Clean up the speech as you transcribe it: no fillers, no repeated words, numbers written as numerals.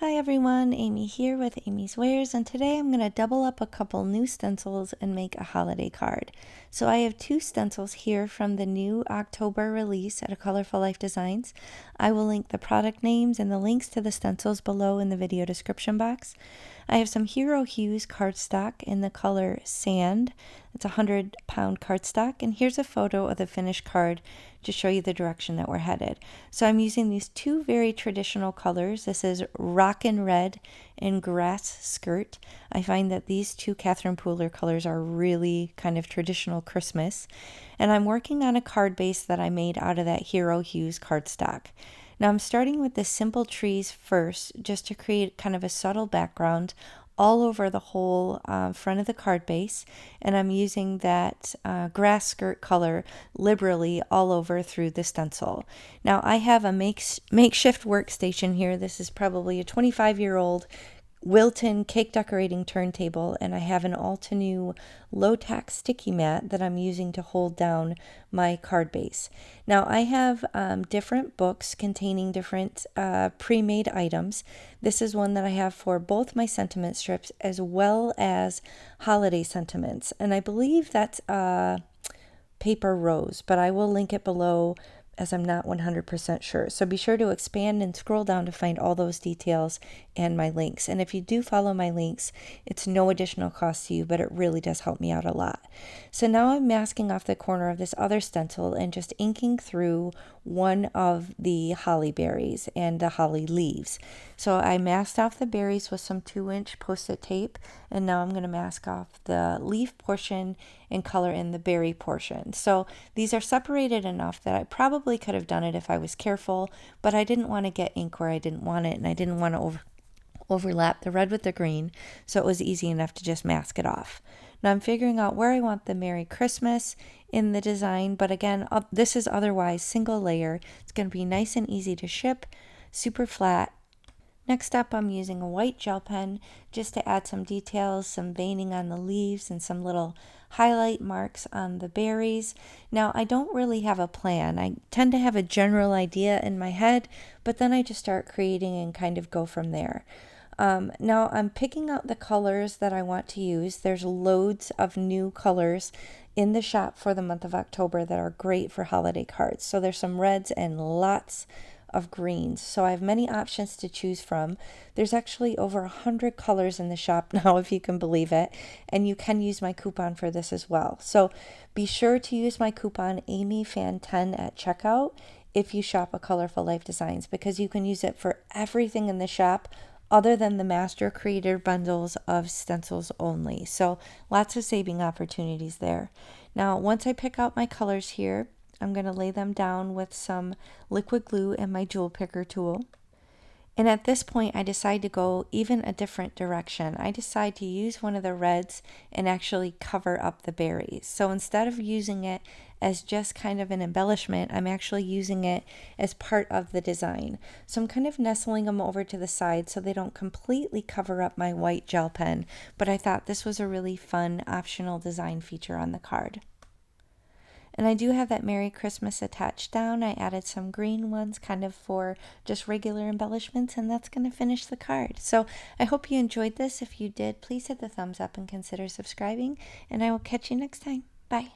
Hi everyone, Amy here with amyswares, and today I'm going to double up a couple new stencils and make a holiday card. So I have two stencils here from the new October release at A Colorful Life Designs. I will link the product names and the links to the stencils below in the video description box. I have some Hero Hues cardstock in the color Sand. It's a 100-pound cardstock, and here's a photo of the finished card to show you the direction that we're headed. So I'm using these two very traditional colors. This is Rockin Red and Grass Skirt. I find that these two Catherine Pooler colors are really kind of traditional Christmas. And I'm working on a card base that I made out of that Hero Hues cardstock. Now I'm starting with the simple trees first, just to create kind of a subtle background all over the whole front of the card base, and I'm using that grass skirt color liberally all over through the stencil. Now I have a makeshift workstation here. This is probably a 25-year-old Wilton cake decorating turntable, and I have an all-to-new low-tack sticky mat that I'm using to hold down my card base. Now I have different books containing different pre-made items. This is one that I have for both my sentiment strips as well as holiday sentiments, and I believe that's paper rose, but I will link it below as I'm not 100% sure. So be sure to expand and scroll down to find all those details and my links. And if you do follow my links, it's no additional cost to you, but it really does help me out a lot. So now I'm masking off the corner of this other stencil and just inking through one of the holly berries and the holly leaves. So I masked off the berries with some 2-inch post-it tape, and now I'm going to mask off the leaf portion and color in the berry portion. So these are separated enough that I probably could have done it if I was careful, but I didn't want to get ink where I didn't want it, and I didn't want to overlap the red with the green, so it was easy enough to just mask it off. Now I'm figuring out where I want the Merry Christmas in the design, but again, this is otherwise single layer. It's going to be nice and easy to ship, super flat. Next up, I'm using a white gel pen just to add some details, some veining on the leaves, and some little highlight marks on the berries. Now, I don't really have a plan. I tend to have a general idea in my head, but then I just start creating and kind of go from there. Now I'm picking out the colors that I want to use. There's loads of new colors in the shop for the month of October that are great for holiday cards. So there's some reds and lots of greens. So I have many options to choose from. There's actually over 100 colors in the shop now, if you can believe it. And you can use my coupon for this as well. So be sure to use my coupon AmyFan10 at checkout if you shop at Colorful Life Designs, because you can use it for everything in the shop other than the Master Creator bundles of stencils only. So lots of saving opportunities there. Now, once I pick out my colors here, I'm going to lay them down with some liquid glue and my jewel picker tool. And at this point, I decide to go even a different direction. I decide to use one of the reds and actually cover up the berries. So instead of using it as just kind of an embellishment, I'm actually using it as part of the design. So I'm kind of nestling them over to the side so they don't completely cover up my white gel pen, but I thought this was a really fun optional design feature on the card. And I do have that Merry Christmas attached down. I added some green ones kind of for just regular embellishments, and that's going to finish the card. So I hope you enjoyed this. If you did, please hit the thumbs up and consider subscribing, and I will catch you next time. Bye.